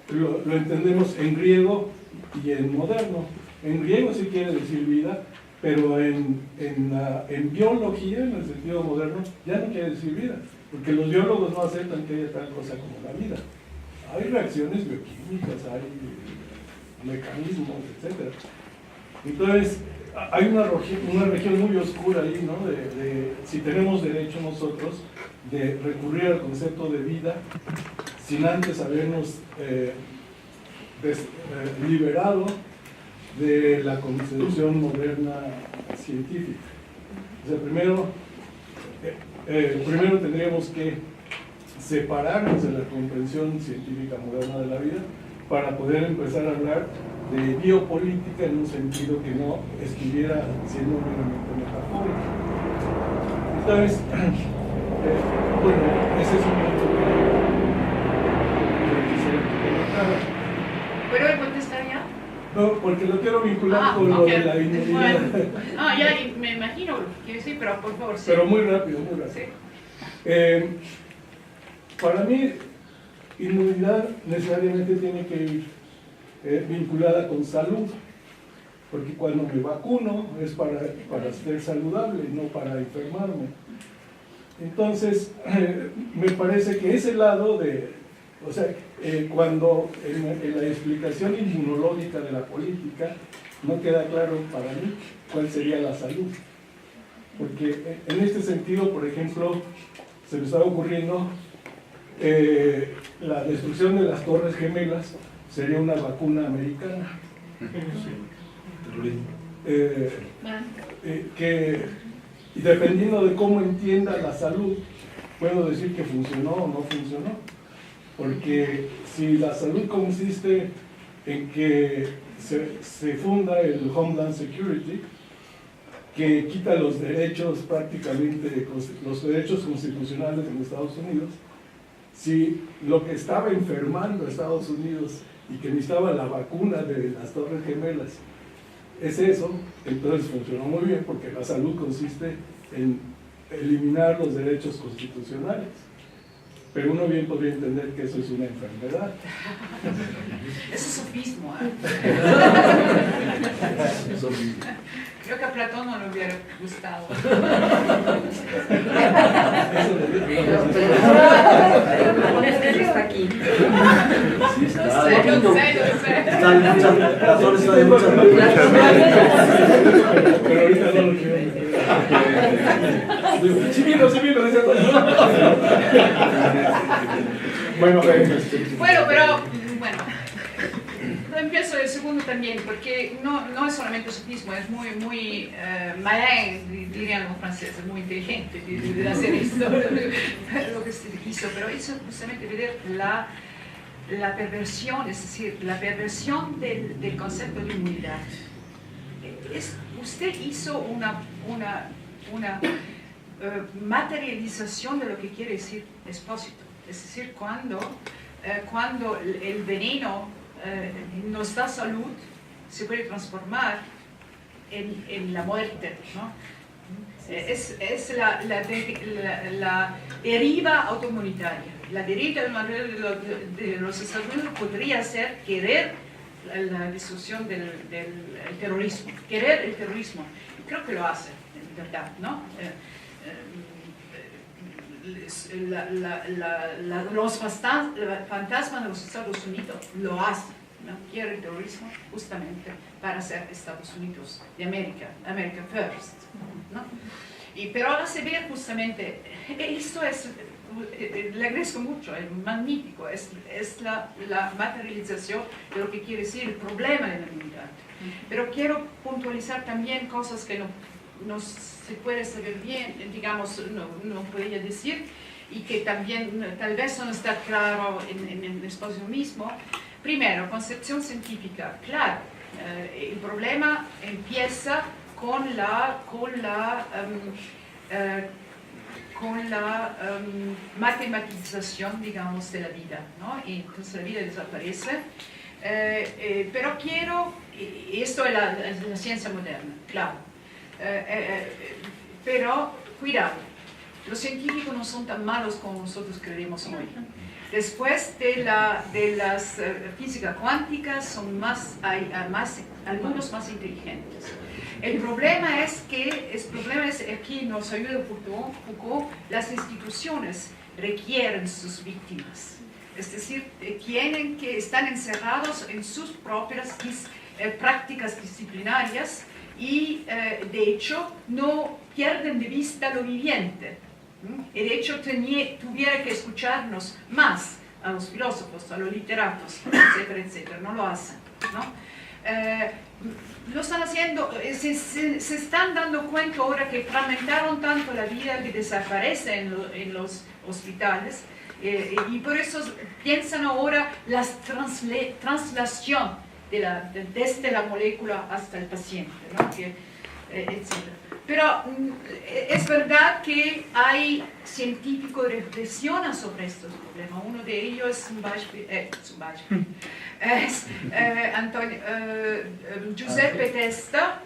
lo entendemos en griego y en moderno. En griego sí quiere decir vida, pero en biología, en el sentido moderno, ya no quiere decir vida, porque los biólogos no aceptan que haya tal cosa como la vida. Hay reacciones bioquímicas, hay mecanismos, etc. Entonces, hay una región muy oscura ahí, ¿no? De si tenemos derecho nosotros de recurrir al concepto de vida sin antes habernos liberado de la concepción moderna científica. O sea, primero tendríamos que separarnos de la comprensión científica moderna de la vida para poder empezar a hablar de biopolítica en un sentido que no estuviera siendo meramente metafórico. Entonces, bueno, ese es un punto que quisiera que comentara. ¿Puedo contestar ya? No, porque lo quiero vincular con lo de la inmunidad. Bueno. Ya me imagino que sí, pero por favor, sí. Pero muy rápido, muy rápido. Sí. Para mí, inmunidad necesariamente tiene que ir vinculada con salud, porque cuando me vacuno es para ser saludable, no para enfermarme. Entonces, me parece que ese lado de, o sea, cuando en la explicación inmunológica de la política no queda claro para mí cuál sería la salud. Porque en este sentido, por ejemplo, se me está ocurriendo la destrucción de las Torres Gemelas sería una vacuna americana. Que dependiendo de cómo entienda la salud, puedo decir que funcionó o no funcionó. Porque si la salud consiste en que se funda el Homeland Security, que quita los derechos prácticamente, los derechos constitucionales en Estados Unidos, si lo que estaba enfermando a Estados Unidos y que necesitaba la vacuna de las Torres Gemelas es eso, entonces funcionó muy bien, porque la salud consiste en eliminar los derechos constitucionales. Pero uno bien podría entender que eso es una enfermedad. Eso es sofismo, Creo que a Platón no le hubiera gustado. Está aquí. Sí, está. Lo sé. Están muchas razones, hay muchas Pero ahorita no lo quiero meter. Sí vino, dice Bueno, pero empiezo el segundo también, porque no es solamente sofismo, es muy malin, dirían los franceses, muy inteligente de hacer esto, lo que se hizo, pero hizo justamente ver la perversión, es decir, la perversión del concepto de inmunidad. Usted hizo una materialización de lo que quiere decir expósito, es decir, cuando el veneno nos da salud, se puede transformar en la muerte, ¿no? Es la deriva autoinmunitaria. La deriva de los Estados Unidos podría ser querer la destrucción del terrorismo, querer el terrorismo. Creo que lo hace, en verdad, ¿no? Los fantasmas de los Estados Unidos lo hacen, ¿no? Quiere el terrorismo justamente para ser Estados Unidos de América, America First, ¿no? Pero ahora se ve justamente, esto es, le agradezco mucho, es magnífico, es la materialización de lo que quiere decir el problema de la inmunidad. Pero quiero puntualizar también cosas que no se puede saber bien, digamos, no podría decir, y que también tal vez no está claro en el espacio mismo. Primero, concepción científica. Claro, el problema empieza con la matematización, digamos, de la vida, ¿no? Y entonces la vida desaparece. Pero esto es la ciencia moderna, claro. Pero cuidado, los científicos no son tan malos como nosotros creemos hoy. Después de las físicas cuánticas hay algunos más inteligentes. El problema es que aquí nos ayuda Foucault, las instituciones requieren sus víctimas. Es decir, están encerrados en sus propias prácticas disciplinarias y de hecho no pierden de vista lo viviente. Y de hecho tuviera que escucharnos más a los filósofos, a los literatos, etcétera, etcétera. No lo hacen, ¿no? Lo están haciendo, se están dando cuenta ahora que fragmentaron tanto la vida que desaparece en los hospitales, Y por eso piensan ahora la translación desde la molécula hasta el paciente, ¿no? Etc. Pero es verdad que hay científicos que reflexionan sobre estos problemas. Uno de ellos es Giuseppe Testa,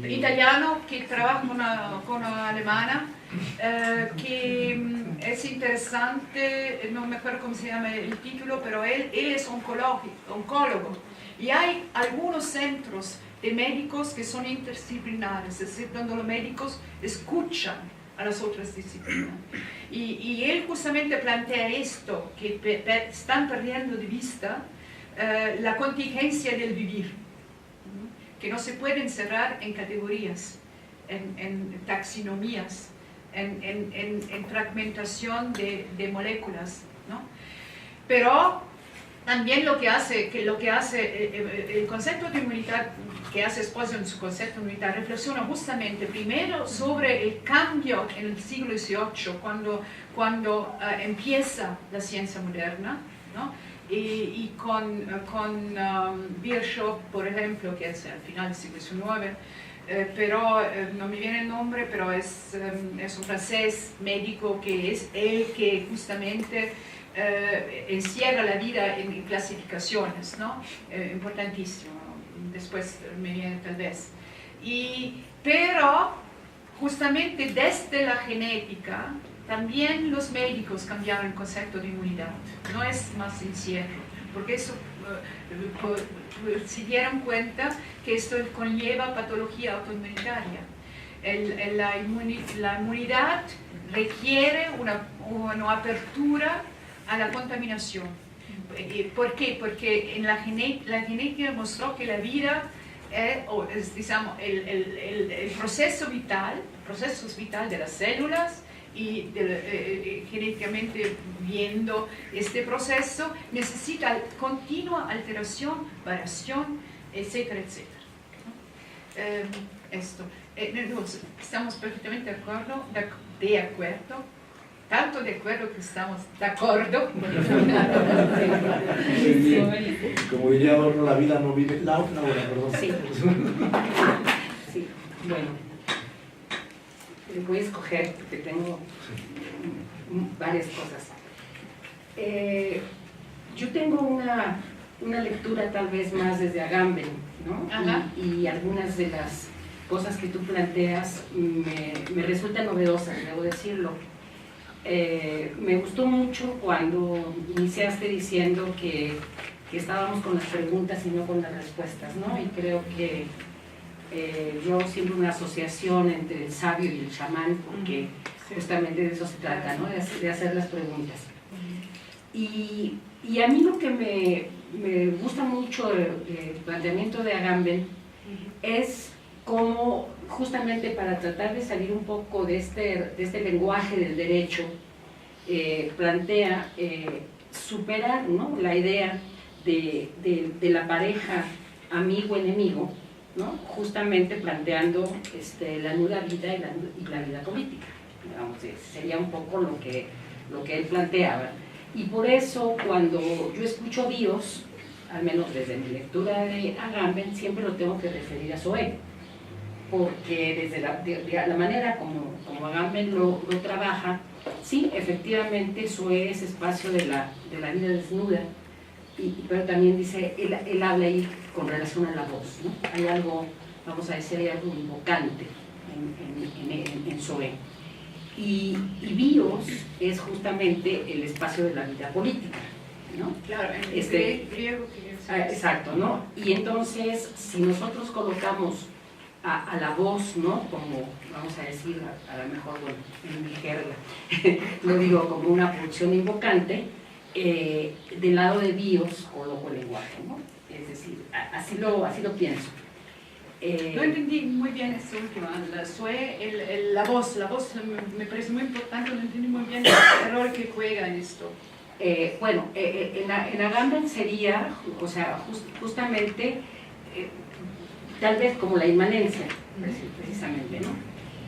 italiano que trabaja con una alemana, que es interesante, no me acuerdo cómo se llama el título, pero él es oncólogo. Y hay algunos centros de médicos que son interdisciplinares, es decir, donde los médicos escuchan a las otras disciplinas. Y él justamente plantea esto, que están perdiendo de vista la contingencia del vivir, que no se puede encerrar en categorías, en taxonomías, en fragmentación de moléculas, ¿no? Pero también lo que hace el concepto de inmunidad, que hace Esposito en su concepto de inmunidad, reflexiona justamente primero sobre el cambio en el siglo XVIII, cuando empieza la ciencia moderna, ¿no? Y con Virchow, por ejemplo, que es al final del siglo XIX, pero no me viene el nombre, pero es un francés médico que es el que justamente encierra la vida en clasificaciones, ¿no? Importantísimo, después me viene tal vez. Pero justamente desde la genética también los médicos cambiaron el concepto de inmunidad, no es más incierto, porque eso se dieron cuenta que esto conlleva patología autoinmunitaria. La inmunidad requiere una apertura a la contaminación. ¿Por qué? Porque la genética demostró que la vida es digamos, el proceso vital de las células, y genéticamente viendo este proceso necesita continua alteración, variación, etcétera, etcétera. Estamos perfectamente de acuerdo, tanto de acuerdo que estamos de acuerdo. Como diría Adorno, la vida no vive, la hora, perdón. Sí. Sí, bueno. Voy a escoger porque tengo varias cosas. Yo tengo una lectura tal vez más desde Agamben, ¿no? Y algunas de las cosas que tú planteas me resultan novedosas, debo decirlo. Me gustó mucho cuando iniciaste diciendo que estábamos con las preguntas y no con las respuestas, ¿no? Y creo que yo siempre una asociación entre el sabio y el chamán, porque justamente de eso se trata, ¿no? De hacer las preguntas. Y a mí lo que me gusta mucho del planteamiento de Agamben es cómo, justamente para tratar de salir un poco de este lenguaje del derecho, plantea superar, ¿no? La idea de la pareja amigo-enemigo, ¿no? Justamente planteando la nuda vida y la vida política. Digamos, sería un poco lo que él planteaba. Y por eso cuando yo escucho BIOS, al menos desde mi lectura de Agamben, siempre lo tengo que referir a Zoé, porque desde la manera como Agamben lo trabaja, sí, efectivamente Zoé es espacio de la vida desnuda, pero también dice, él habla ahí con relación a la voz, ¿no? Hay algo, vamos a decir, hay algo invocante en Zoé. Y BIOS es justamente el espacio de la vida política, ¿no? Claro, en griego que es. Exacto, ¿no? Y entonces, si nosotros colocamos a la voz, ¿no? Como, vamos a decir, a lo mejor, bueno, en mi jerga, lo digo como una función invocante, del lado de BIOS coloco el lenguaje, ¿no? Es decir, así lo pienso. No entendí muy bien esta última, la voz me parece muy importante, no entendí muy bien el rol que juega en esto. Bueno, en Agamben sería, o sea, justamente, tal vez como la inmanencia, precisamente, ¿no?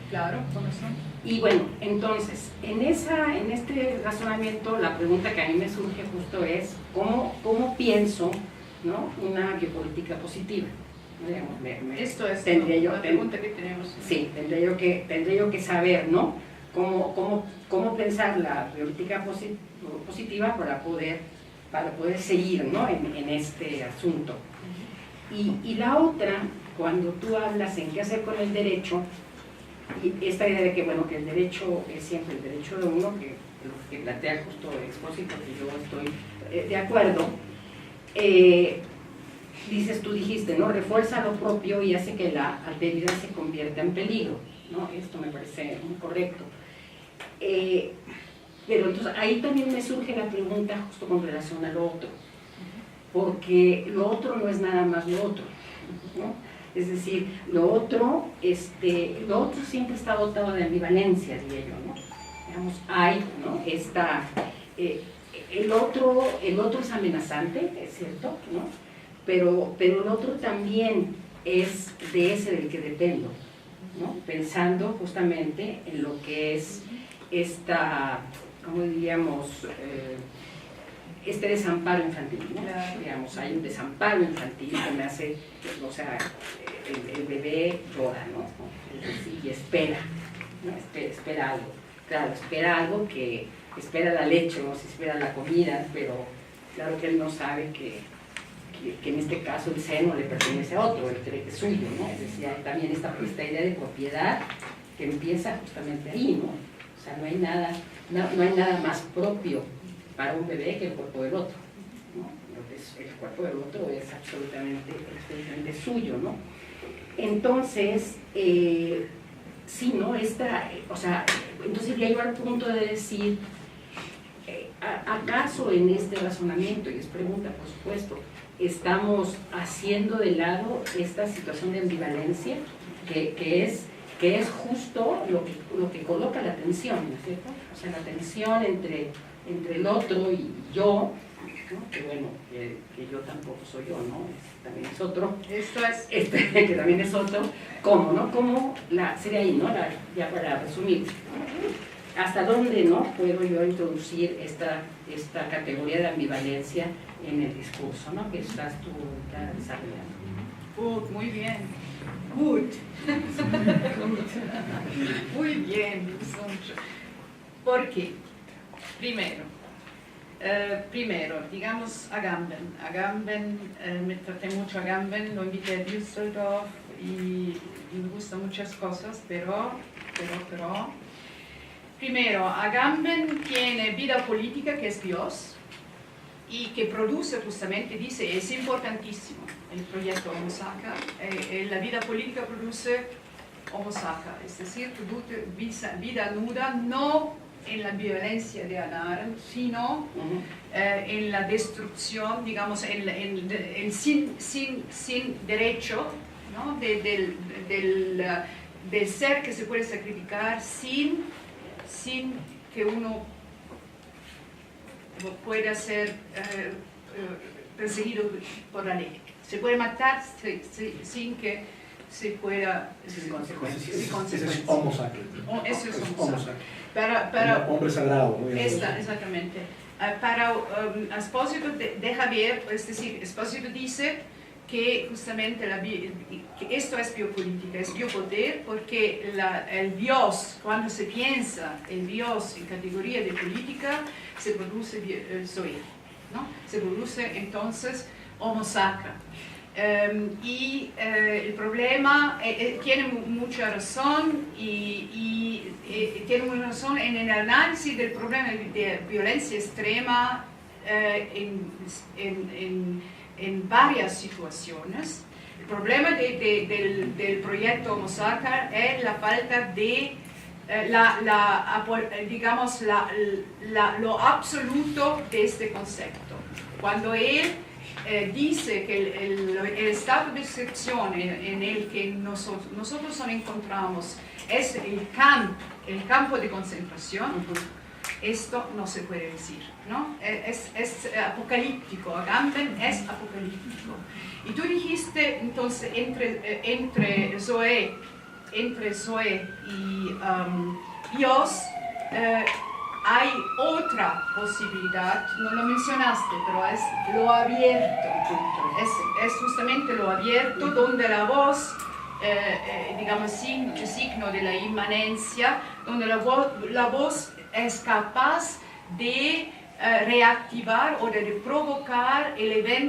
Claro, con razón. Y bueno, entonces, en este razonamiento, la pregunta que a mí me surge justo es, ¿cómo pienso, ¿no?, una biopolítica positiva? Digamos, Esto es tendría yo, la pregunta que tenemos. Sí, tendría yo que saber, ¿no?, cómo pensar la biopolítica positiva para poder seguir, ¿no?, en este asunto. Y la otra, cuando tú hablas en qué hacer con el derecho, y esta idea de que, bueno, que el derecho es siempre el derecho de uno, que plantea justo Expósito, que yo estoy de acuerdo, tú dijiste, ¿no?, refuerza lo propio y hace que la alteridad se convierta en peligro, ¿no? Esto me parece muy correcto. Pero entonces ahí también me surge la pregunta justo con relación a lo otro, porque lo otro no es nada más lo otro, ¿no? Es decir, lo otro siempre está dotado de ambivalencia, diría yo, ¿no? Digamos, hay, ¿no?, el otro es amenazante, es cierto, ¿no?, pero el otro también es de ese del que dependo, ¿no?, pensando justamente en lo que es ¿cómo diríamos?, este desamparo infantil, ¿no? Digamos, hay un desamparo infantil que me hace, o sea, el bebé llora, ¿no? Y espera, ¿no? Espera algo. Claro, espera algo que espera la leche, no se espera la comida, pero claro que él no sabe que en este caso el seno le pertenece a otro, él cree que es suyo, ¿no? Es decir, hay también esta idea de propiedad que empieza justamente ahí, ¿no? O sea, no hay nada más propio para un bebé que el cuerpo del otro, ¿no? Entonces, el cuerpo del otro es absolutamente suyo, ¿no? Entonces, sí, ¿no? Entonces ya iba al punto de decir, ¿acaso en este razonamiento, y es pregunta por supuesto, estamos haciendo de lado esta situación de ambivalencia que es justo lo que coloca la tensión, ¿no es cierto? O sea, la tensión entre el otro y yo, ¿no? Que bueno, que yo tampoco soy yo, ¿no? También es otro. Esto es... que también es otro. ¿Cómo, no? ¿Cómo sería ahí, ¿no? Ya para resumir, ¿hasta dónde, no, puedo yo introducir esta categoría de ambivalencia en el discurso, ¿no?, que estás tú ya desarrollando? Muy bien. Good. Muy bien, Soncho. ¿Por qué? Primero, digamos Agamben. Me traté mucho Agamben, lo invité a Düsseldorf y me gustan muchas cosas, pero primero, Agamben tiene vida política, que es Dios, y que produce justamente, dice, es importantísimo el proyecto Homo Sacer, la vida política produce Homo Sacer, es decir, produce vida nuda, no en la violencia de Hannah Arendt, sino en la destrucción, digamos, sin derecho, ¿no?, del ser que se puede sacrificar sin que uno pueda ser perseguido por la ley. Se puede matar sin que se pueda... Sin consecuencias. Ese es Homo Sacer. Eso es Homo Sacer. Hombre sagrado, ¿no? Exactamente. Para Expósito deja ver, es decir, Expósito dice que justamente que esto es biopolítica, es biopoder, porque el Dios, cuando se piensa el Dios en categoría de política, se produce Zoe, ¿no? Se produce entonces Homo Sacer. El problema tiene mucha razón y tiene mucha razón en el análisis del problema de violencia extrema en varias situaciones. El problema del proyecto Homo Sacer es la falta de digamos lo absoluto de este concepto. Cuando él dice que el estado de excepción en el que nosotros nos encontramos es el campo de concentración, esto no se puede decir, ¿no? Es apocalíptico, Agamben es apocalíptico. Y tú dijiste, entonces, entre Zoe y Dios, hay otra posibilidad, no lo mencionaste, pero es lo abierto. Es justamente lo abierto donde la voz, digamos, signo de la inmanencia, donde la voz es capaz de reactivar o de provocar el evento